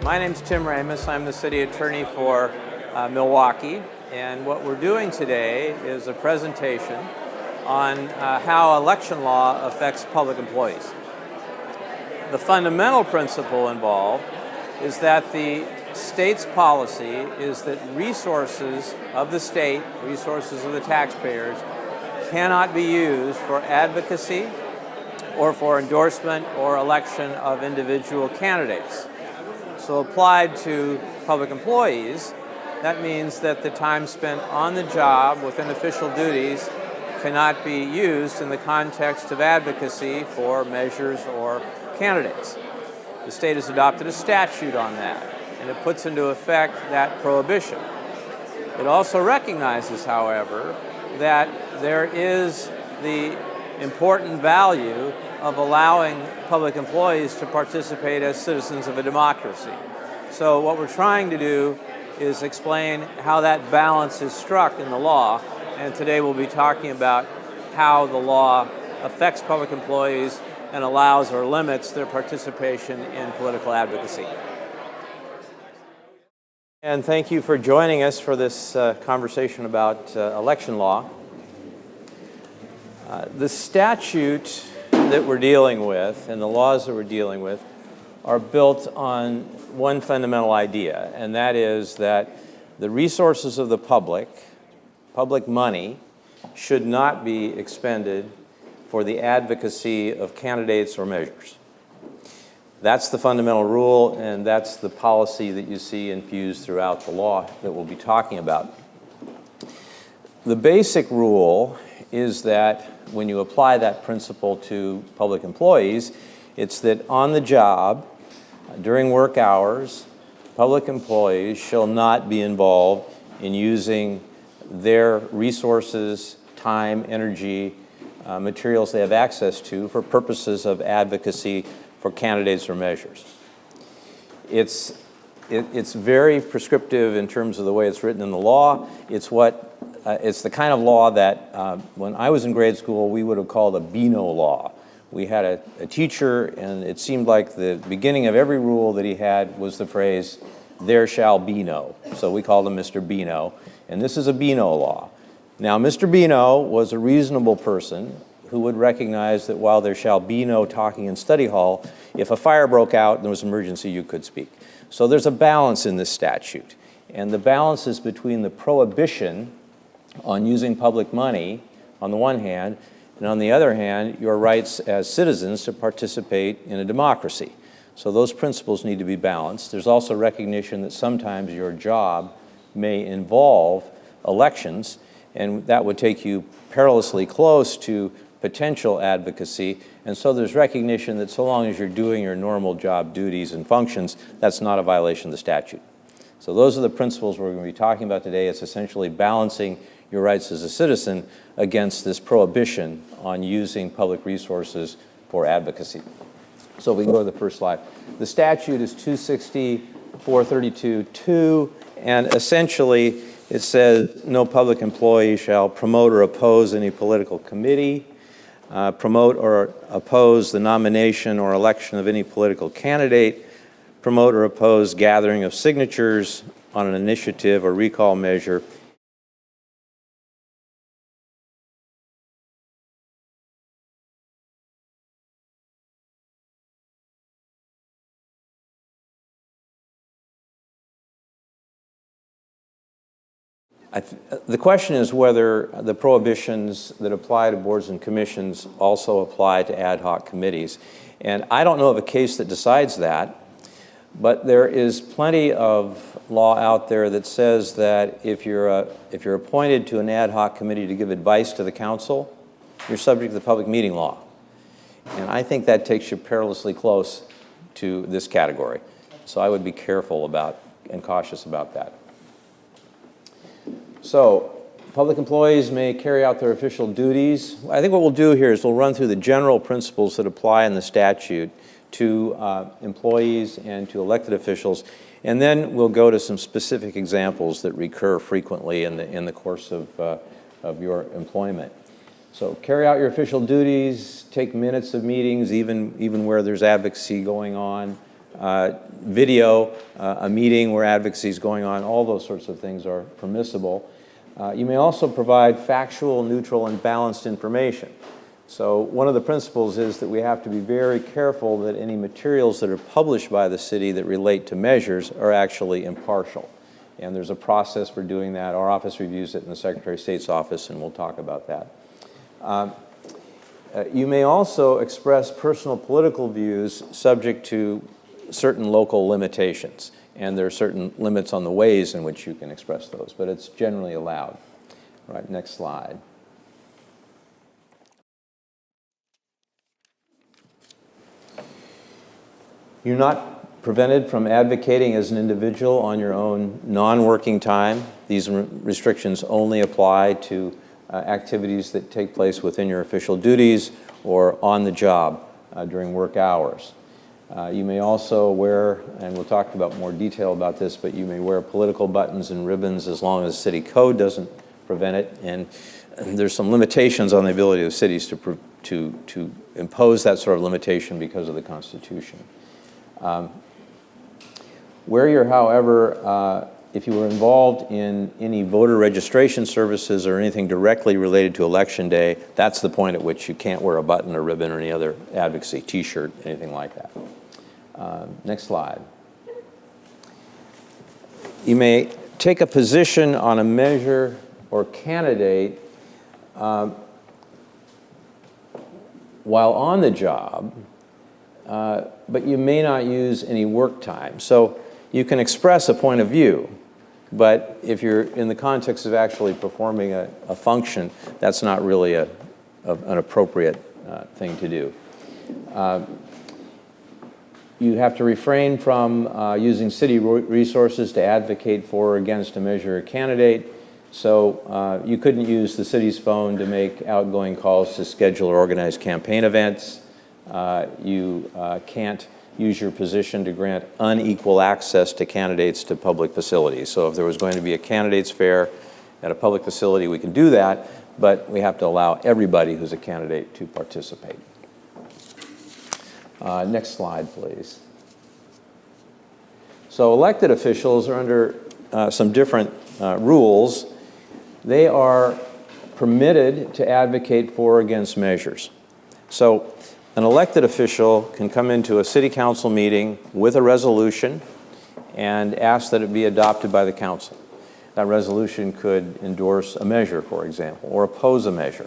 My name's Tim Ramis. I'm the city attorney for Milwaukee, and what we're doing today is a presentation on how election law affects public employees. The fundamental principle involved is that the state's policy is that resources of the state, resources of the taxpayers, cannot be used for advocacy or for endorsement or election of individual candidates. So applied to public employees, that means that the time spent on the job within official duties cannot be used in the context of advocacy for measures or candidates. The state has adopted a statute on that, and it puts into effect that prohibition. It also recognizes, however, that there is the important value of allowing public employees to participate as citizens of a democracy. So what we're trying to do is explain how that balance is struck in the law, and today we'll be talking about how the law affects public employees and allows or limits their participation in political advocacy. And thank you for joining us for this conversation about election law. The statute that we're dealing with and the laws that we're dealing with are built on one fundamental idea, and that is that the resources of the public money, should not be expended for the advocacy of candidates or measures. That's the fundamental rule, and that's the policy that you see infused throughout the law that we'll be talking about. The basic rule is that when you apply that principle to public employees, it's that on the job, during work hours, public employees shall not be involved in using their resources, time, energy, materials they have access to for purposes of advocacy for candidates or measures. It's very prescriptive in terms of the way it's written in the law. It's the kind of law that when I was in grade school, we would have called a Beano law. We had a teacher, and it seemed like the beginning of every rule that he had was the phrase, "There shall be no." So we called him Mr. Beano, and this is a Beano law. Now, Mr. Beano was a reasonable person who would recognize that while there shall be no talking in study hall, if a fire broke out and there was an emergency, you could speak. So there's a balance in this statute, and the balance is between the prohibition on using public money on the one hand, and on the other hand, your rights as citizens to participate in a democracy. So those principles need to be balanced. There's also recognition that sometimes your job may involve elections, and that would take you perilously close to potential advocacy. And so there's recognition that so long as you're doing your normal job duties and functions, that's not a violation of the statute. So those are the principles we're going to be talking about today. It's essentially balancing your rights as a citizen against this prohibition on using public resources for advocacy. So we can go to the first slide. The statute is 260-432-2, and essentially it says no public employee shall promote or oppose any political committee, promote or oppose the nomination or election of any political candidate, promote or oppose gathering of signatures on an initiative or recall measure. The question is whether the prohibitions that apply to boards and commissions also apply to ad hoc committees. And I don't know of a case that decides that, but there is plenty of law out there that says that if you're appointed to an ad hoc committee to give advice to the council, you're subject to the public meeting law. And I think that takes you perilously close to this category. So I would be careful about and cautious about that. So, public employees may carry out their official duties. I think what we'll do here is we'll run through the general principles that apply in the statute to employees and to elected officials, and then we'll go to some specific examples that recur frequently in the course of your employment. So carry out your official duties, take minutes of meetings, even where there's advocacy going on, video a meeting where advocacy is going on. All those sorts of things are permissible. You may also provide factual, neutral, and balanced information. So one of the principles is that we have to be very careful that any materials that are published by the city that relate to measures are actually impartial. And there's a process for doing that. Our office reviews it in the Secretary of State's office, and we'll talk about that. You may also express personal political views subject to certain local limitations. And there are certain limits on the ways in which you can express those, but it's generally allowed. All right, next slide. You're not prevented from advocating as an individual on your own non-working time. These restrictions only apply to activities that take place within your official duties or on the job during work hours. You may also wear, and we'll talk about more detail about this, but you may wear political buttons and ribbons as long as city code doesn't prevent it. And there's some limitations on the ability of cities to impose that sort of limitation because of the Constitution. However, if you were involved in any voter registration services or anything directly related to Election Day, that's the point at which you can't wear a button or ribbon or any other advocacy T-shirt, anything like that. Next slide. You may take a position on a measure or candidate while on the job, but you may not use any work time. So you can express a point of view, but if you're in the context of actually performing a function, that's not really an appropriate thing to do. You have to refrain from using city resources to advocate for or against a measure or candidate. So you couldn't use the city's phone to make outgoing calls to schedule or organize campaign events. You can't use your position to grant unequal access to candidates to public facilities. So if there was going to be a candidates fair at a public facility, we can do that, but we have to allow everybody who's a candidate to participate. Next slide, please. So elected officials are under some different rules. They are permitted to advocate for or against measures. So an elected official can come into a city council meeting with a resolution and ask that it be adopted by the council. That resolution could endorse a measure, for example, or oppose a measure.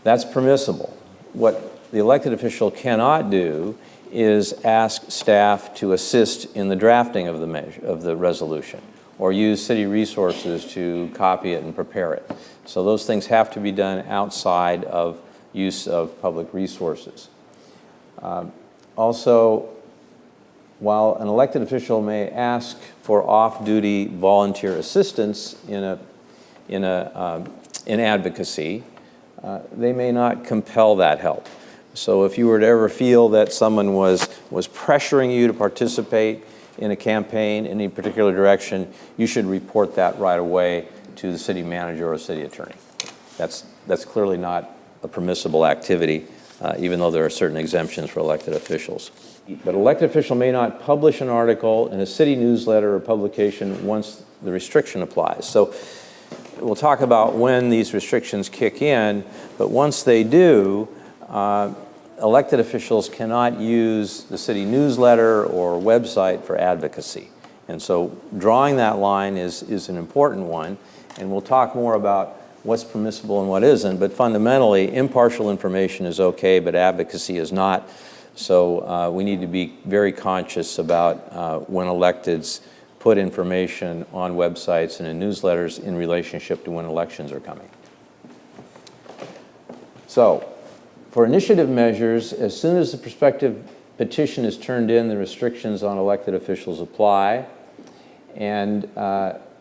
That's permissible. What the elected official cannot do is ask staff to assist in the drafting of the measure, of the resolution, or use city resources to copy it and prepare it. So those things have to be done outside of use of public resources. Also, while an elected official may ask for off-duty volunteer assistance in advocacy, they may not compel that help. So if you were to ever feel that someone was pressuring you to participate in a campaign in any particular direction, you should report that right away to the city manager or city attorney. That's clearly not a permissible activity, even though there are certain exemptions for elected officials. But an elected official may not publish an article in a city newsletter or publication once the restriction applies. So we'll talk about when these restrictions kick in, but once they do, elected officials cannot use the city newsletter or website for advocacy. And so drawing that line is an important one, and we'll talk more about what's permissible and what isn't, but fundamentally, impartial information is okay, but advocacy is not. So we need to be very conscious about when electeds put information on websites and in newsletters in relationship to when elections are coming. So for initiative measures, as soon as the prospective petition is turned in, the restrictions on elected officials apply, and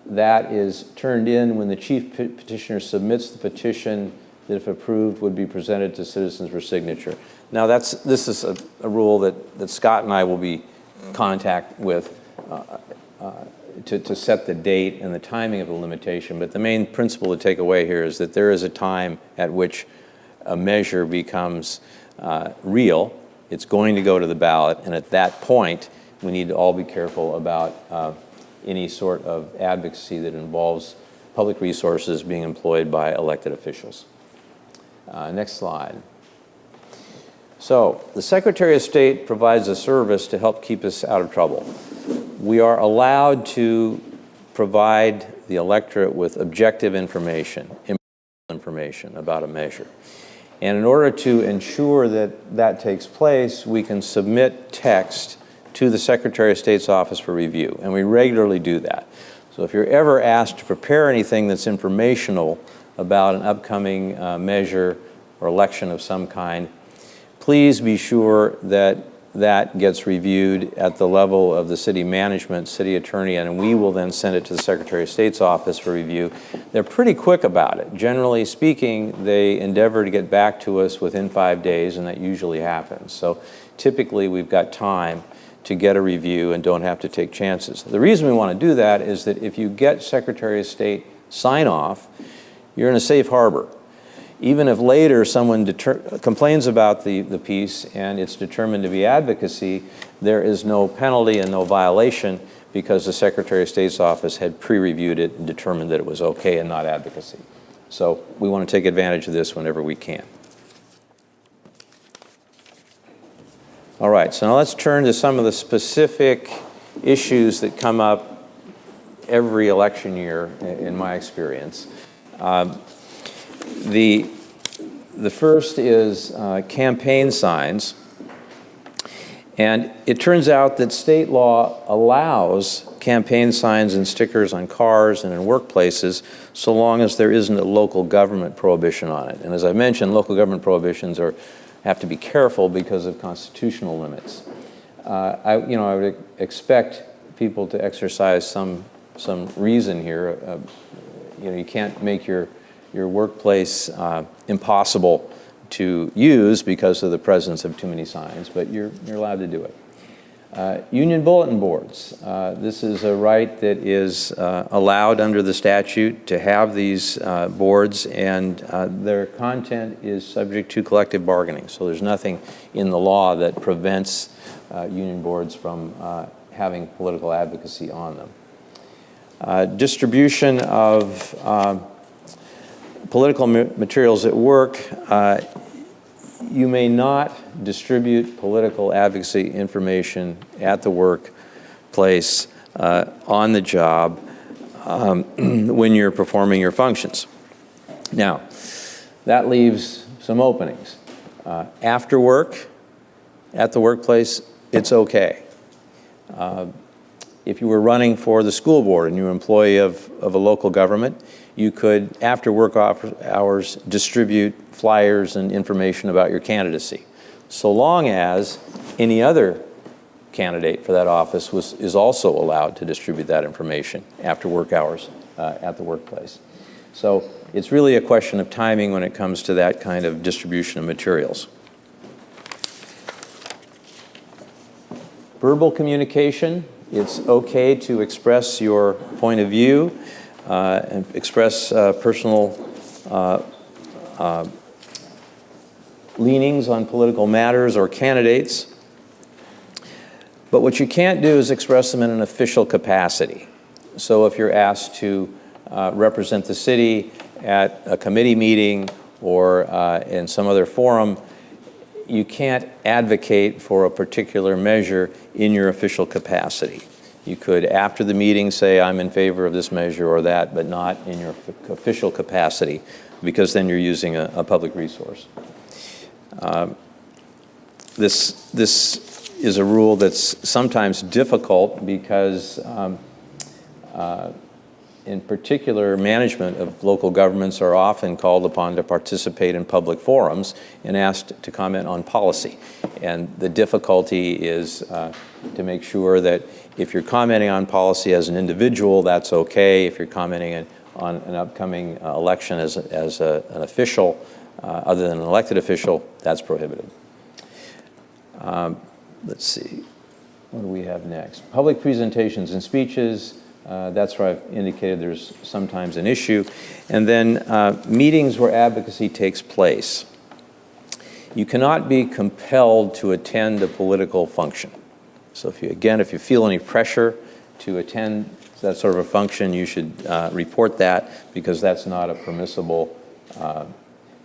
that is turned in when the chief petitioner submits the petition that, if approved, would be presented to citizens for signature. Now, this is a rule that Scott and I will be in contact with to set the date and the timing of the limitation. But the main principle to take away here is that there is a time at which a measure becomes real It's going to go to the ballot, and at that point, we need to all be careful about any sort of advocacy that involves public resources being employed by elected officials. Next slide. So, the Secretary of State provides a service to help keep us out of trouble. We are allowed to provide the electorate with objective information about a measure. And in order to ensure that that takes place, we can submit text to the Secretary of State's office for review, and we regularly do that. So if you're ever asked to prepare anything that's informational about an upcoming measure or election of some kind, please be sure that that gets reviewed at the level of the city management, city attorney, and we will then send it to the Secretary of State's office for review. They're pretty quick about it. Generally speaking, they endeavor to get back to us within 5 days, and that usually happens. So typically, we've got time to get a review and don't have to take chances. The reason we want to do that is that if you get Secretary of State sign-off, you're in a safe harbor. Even if later someone complains about the piece and it's determined to be advocacy, there is no penalty and no violation because the Secretary of State's office had pre-reviewed it and determined that it was okay and not advocacy. So we want to take advantage of this whenever we can. All right, so now let's turn to some of the specific issues that come up every election year in my experience. The first is campaign signs, and it turns out that state law allows campaign signs and stickers on cars and in workplaces so long as there isn't a local government prohibition on it. And as I mentioned, local government prohibitions have to be careful because of constitutional limits. I would expect people to exercise some reason here. You can't make your workplace impossible to use because of the presence of too many signs, but you're allowed to do it. Union bulletin boards. This is a right that is allowed under the statute to have these boards, and their content is subject to collective bargaining. So there's nothing in the law that prevents union boards from having political advocacy on them. Distribution of political materials at work. You may not distribute political advocacy information at the workplace, on the job, when you're performing your functions. Now, that leaves some openings. After work, at the workplace, it's okay. If you were running for the school board and you're an employee of a local government, you could, after work hours, distribute flyers and information about your candidacy, so long as any other candidate for that office is also allowed to distribute that information after work hours at the workplace. So it's really a question of timing when it comes to that kind of distribution of materials. Verbal communication. It's okay to express your point of view and express personal leanings on political matters or candidates. But what you can't do is express them in an official capacity. So if you're asked to represent the city at a committee meeting or in some other forum, you can't advocate for a particular measure in your official capacity. You could, after the meeting, say, I'm in favor of this measure or that, but not in your official capacity, because then you're using a public resource. This is a rule that's sometimes difficult because in particular, management of local governments are often called upon to participate in public forums and asked to comment on policy. And the difficulty is to make sure that if you're commenting on policy as an individual, that's okay. If you're commenting on an upcoming election as an official, other than an elected official, that's prohibited. Let's see, what do we have next? Public presentations and speeches. That's where I've indicated there's sometimes an issue. And then meetings where advocacy takes place. You cannot be compelled to attend a political function. So if you feel any pressure to attend that sort of a function, you should report that, because that's not a permissible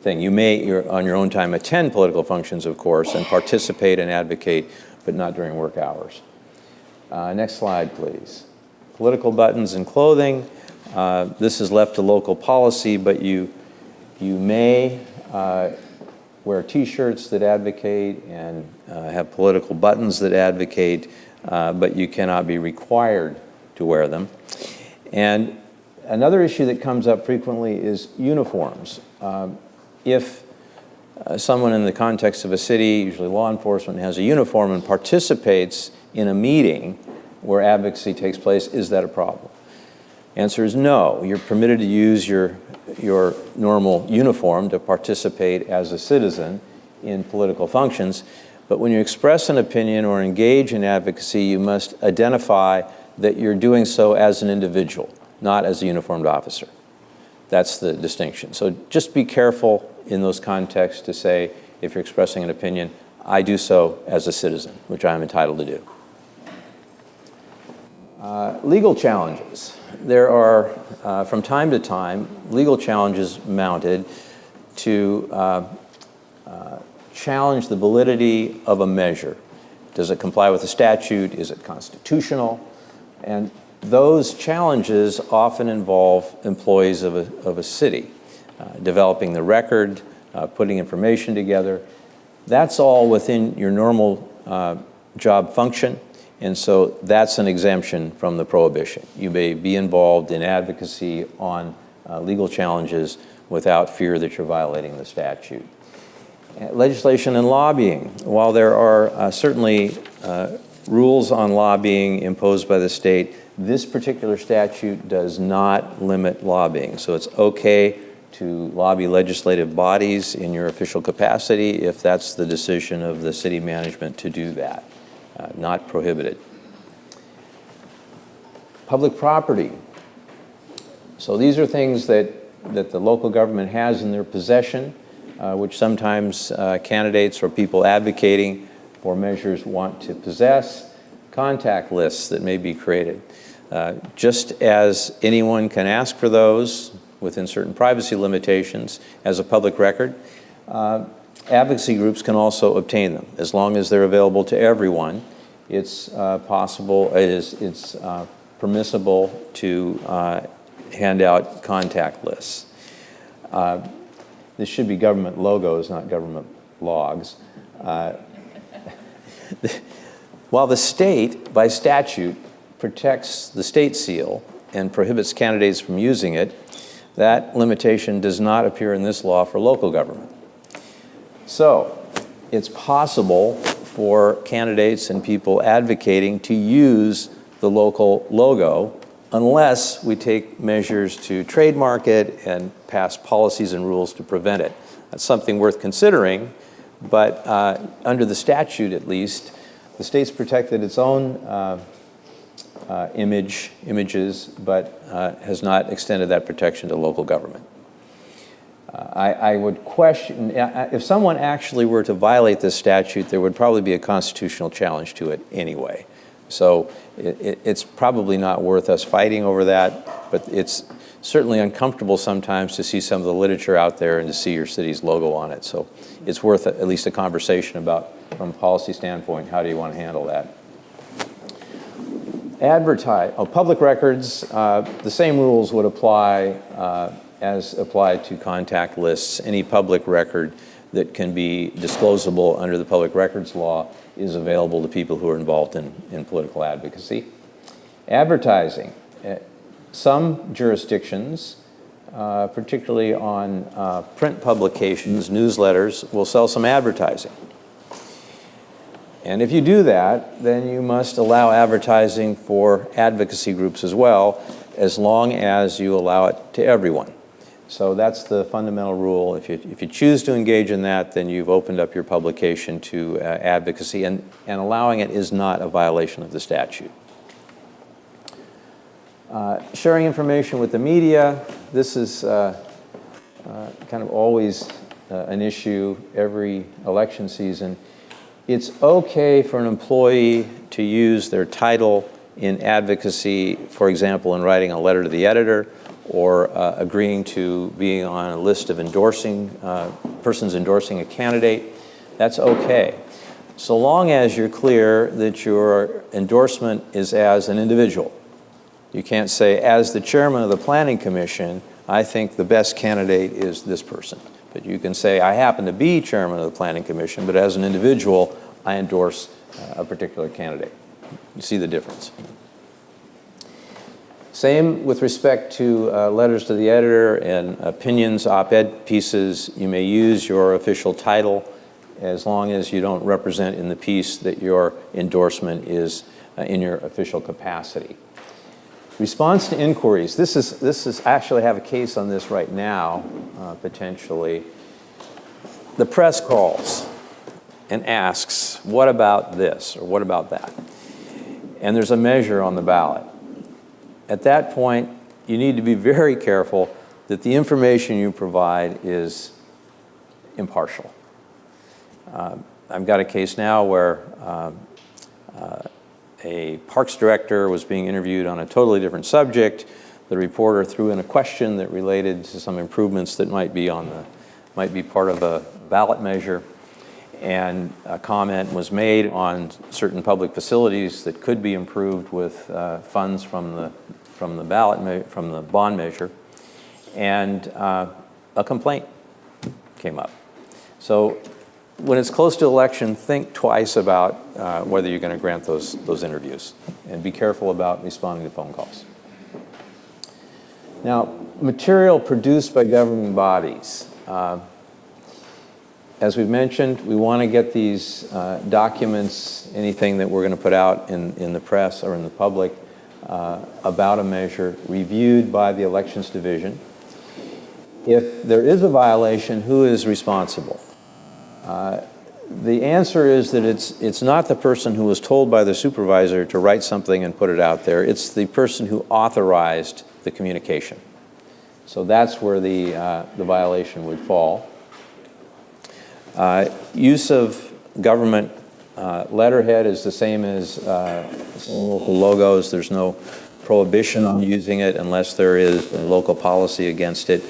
thing. You may, on your own time, attend political functions, of course, and participate and advocate, but not during work hours. Next slide, please. Political buttons and clothing. This is left to local policy, but you may wear T-shirts that advocate and have political buttons that advocate, but you cannot be required to wear them. And another issue that comes up frequently is uniforms. If someone in the context of a city, usually law enforcement, has a uniform and participates in a meeting where advocacy takes place, is that a problem? Answer is no. You're permitted to use your normal uniform to participate as a citizen in political functions, but when you express an opinion or engage in advocacy, you must identify that you're doing so as an individual, not as a uniformed officer. That's the distinction. So just be careful in those contexts to say, if you're expressing an opinion, I do so as a citizen, which I am entitled to do. Legal challenges. There are, from time to time, legal challenges mounted to challenge the validity of a measure. Does it comply with the statute? Is it constitutional? And those challenges often involve employees of a city, developing the record, putting information together. That's all within your normal job function, and so that's an exemption from the prohibition. You may be involved in advocacy on legal challenges without fear that you're violating the statute. Legislation and lobbying. While there are certainly rules on lobbying imposed by the state, this particular statute does not limit lobbying. So it's okay to lobby legislative bodies in your official capacity if that's the decision of the city management to do that, not prohibited. Public property. So these are things that the local government has in their possession, which sometimes candidates or people advocating for measures want to possess. Contact lists that may be created. Just as anyone can ask for those within certain privacy limitations as a public record, advocacy groups can also obtain them. As long as they're available to everyone, it's permissible to hand out contact lists. This should be government logos, not government logs. While the state, by statute, protects the state seal and prohibits candidates from using it, that limitation does not appear in this law for local government. So it's possible for candidates and people advocating to use the local logo unless we take measures to trademark it and pass policies and rules to prevent it. That's something worth considering, but under the statute at least, the state's protected its own images, but has not extended that protection to local government. I would question, if someone actually were to violate this statute, there would probably be a constitutional challenge to it anyway. So it's probably not worth us fighting over that, but it's certainly uncomfortable sometimes to see some of the literature out there and to see your city's logo on it. So it's worth at least a conversation about, from a policy standpoint, how do you want to handle that? Public records, the same rules would apply as applied to contact lists. Any public record that can be disclosable under the public records law is available to people who are involved in political advocacy. Advertising. Some jurisdictions, particularly on print publications, newsletters, will sell some advertising. And if you do that, then you must allow advertising for advocacy groups as well, as long as you allow it to everyone. So that's the fundamental rule. If you choose to engage in that, then you've opened up your publication to advocacy, and allowing it is not a violation of the statute. Sharing information with the media, this is kind of always an issue every election season. It's okay for an employee to use their title in advocacy, for example, in writing a letter to the editor or agreeing to being on a list of persons endorsing a candidate. That's okay, so long as you're clear that your endorsement is as an individual. You can't say, as the chairman of the Planning Commission, I think the best candidate is this person. But you can say, I happen to be chairman of the Planning Commission, but as an individual, I endorse a particular candidate. You see the difference. Same with respect to letters to the editor and opinions, op-ed pieces. You may use your official title as long as you don't represent in the piece that your endorsement is in your official capacity. Response to inquiries. This is actually, I have a case on this right now, potentially. The press calls and asks, what about this or what about that? And there's a measure on the ballot. At that point, you need to be very careful that the information you provide is impartial. I've got a case now where a parks director was being interviewed on a totally different subject. The reporter threw in a question that related to some improvements that might be part of a ballot measure, and a comment was made on certain public facilities that could be improved with funds from the bond measure, and a complaint came up. So when it's close to election, think twice about whether you're going to grant those interviews, and be careful about responding to phone calls. Now, material produced by governing bodies. As we've mentioned, we want to get these documents, anything that we're going to put out in the press or in the public about a measure, reviewed by the Elections Division. If there is a violation, who is responsible? The answer is that it's not the person who was told by the supervisor to write something and put it out there. It's the person who authorized the communication. So that's where the violation would fall. Use of government letterhead is the same as local logos. There's no prohibition on using it unless there is a local policy against it.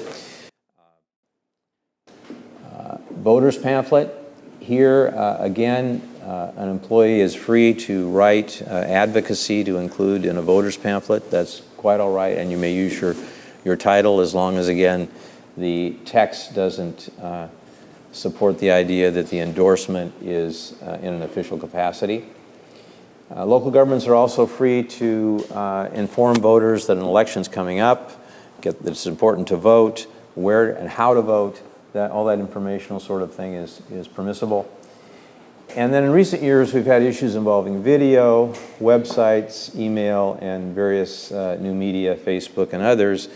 Voters pamphlet. Here, again, an employee is free to write advocacy to include in a voters pamphlet. That's quite all right, and you may use your title as long as, again, the text doesn't support the idea that the endorsement is in an official capacity. Local governments are also free to inform voters that an election's coming up, that it's important to vote, where and how to vote. All that informational sort of thing is permissible. And then in recent years, we've had issues involving video, websites, email, and various new media, Facebook and others.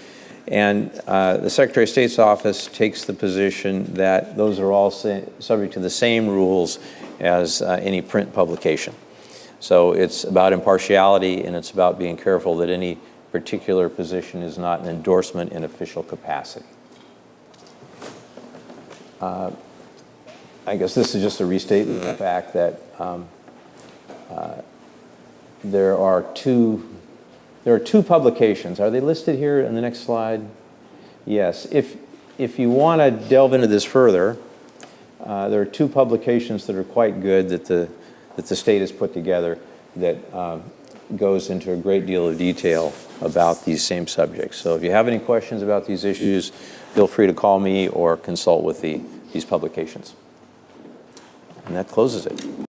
And the Secretary of State's office takes the position that those are all subject to the same rules as any print publication. So it's about impartiality, and it's about being careful that any particular position is not an endorsement in official capacity. I guess this is just a restatement of the fact that there are two publications. Are they listed here in the next slide? Yes. If you want to delve into this further, there are two publications that are quite good that the state has put together that goes into a great deal of detail about these same subjects. So if you have any questions about these issues, feel free to call me or consult with these publications. And that closes it.